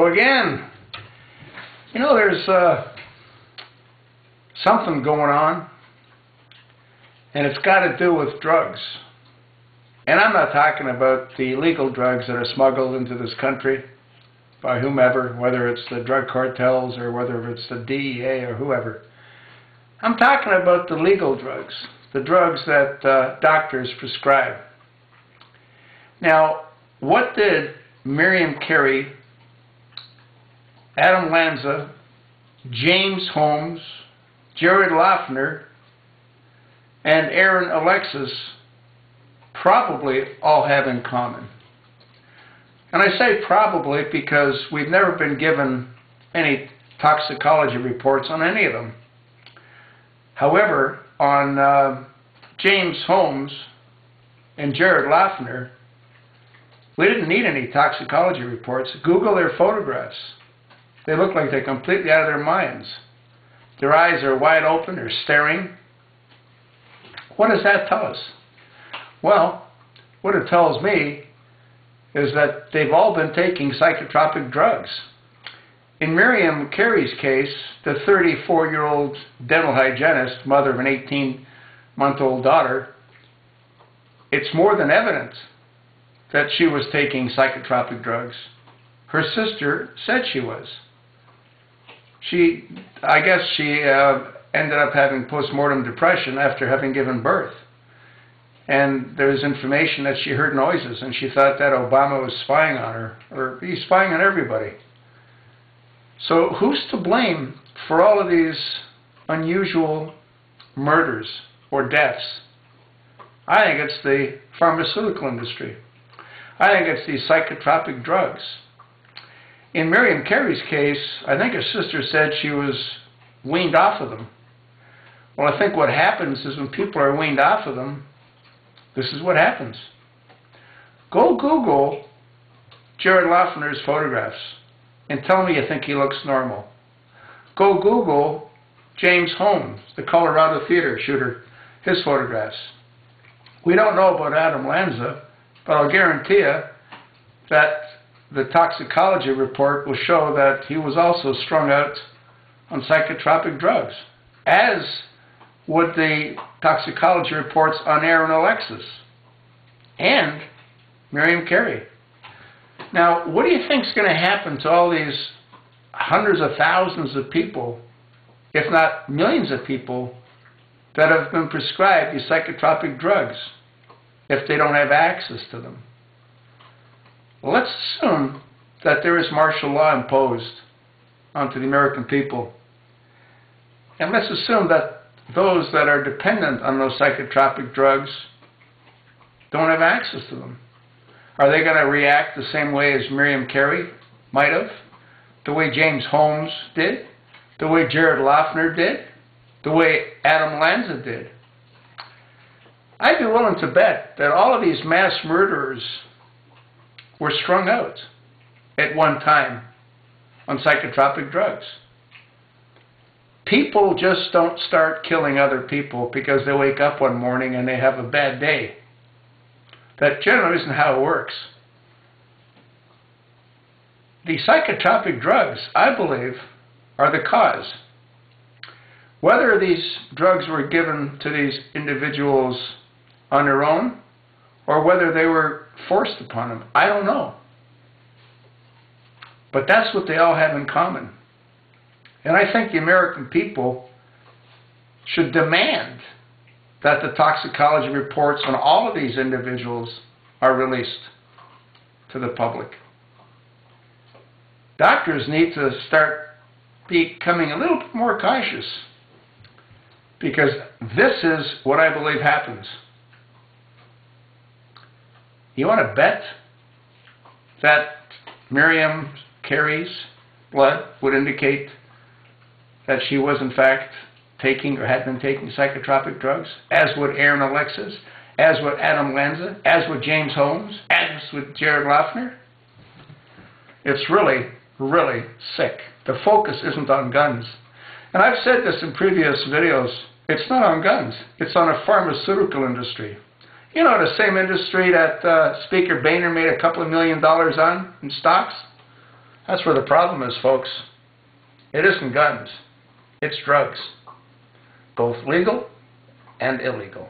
Again, you know, there's something going on, and it's got to do with drugs. And I'm not talking about the illegal drugs that are smuggled into this country by whomever, whether it's the drug cartels or whether it's the DEA or whoever. I'm talking about the legal drugs, the drugs that doctors prescribe. Now, what did Miriam Carey, Adam Lanza, James Holmes, Jared Laughner, and Aaron Alexis probably all have in common? And I say probably because we've never been given any toxicology reports on any of them. However, on James Holmes and Jared Laughner, we didn't need any toxicology reports. Google their photographs. They look like they're completely out of their minds. Their eyes are wide open, they're staring. What does that tell us? Well, what it tells me is that they've all been taking psychotropic drugs. In Miriam Carey's case, the 34-year-old dental hygienist, mother of an 18-month-old daughter, it's more than evident that she was taking psychotropic drugs. Her sister said she was. I guess she ended up having postmortem depression after having given birth. And there's information that she heard noises and she thought that Obama was spying on her, or he's spying on everybody. So who's to blame for all of these unusual murders or deaths? I think it's the pharmaceutical industry. I think it's these psychotropic drugs. In Miriam Carey's case, I think her sister said she was weaned off of them. Well, I think what happens is when people are weaned off of them, this is what happens. Go Google Jared Laughner's photographs and tell me you think he looks normal. Go Google James Holmes, the Colorado theater shooter, his photographs. We don't know about Adam Lanza, but I'll guarantee you that the toxicology report will show that he was also strung out on psychotropic drugs, as would the toxicology reports on Aaron Alexis and Miriam Carey. Now, what do you think is going to happen to all these hundreds of thousands of people, if not millions of people, that have been prescribed these psychotropic drugs if they don't have access to them? Well, let's assume that there is martial law imposed onto the American people. And let's assume that those that are dependent on those psychotropic drugs don't have access to them. Are they going to react the same way as Miriam Carey might have? The way James Holmes did? The way Jared Laughner did? The way Adam Lanza did? I'd be willing to bet that all of these mass murderers were strung out at one time on psychotropic drugs. People just don't start killing other people because they wake up one morning and they have a bad day. That generally isn't how it works. The psychotropic drugs, I believe, are the cause. Whether these drugs were given to these individuals on their own or whether they were forced upon them, I don't know. But that's what they all have in common. And I think the American people should demand that the toxicology reports on all of these individuals are released to the public. Doctors need to start becoming a little bit more cautious, because this is what I believe happens. You want to bet that Miriam Carey's blood would indicate that she was in fact taking or had been taking psychotropic drugs, as would Aaron Alexis, as would Adam Lanza, as would James Holmes, as would Jared Laughner? It's really, really sick. The focus isn't on guns. And I've said this in previous videos, it's not on guns, it's on a pharmaceutical industry. You know, the same industry that Speaker Boehner made a couple of $1 million on in stocks? That's where the problem is, folks. It isn't guns. It's drugs. Both legal and illegal.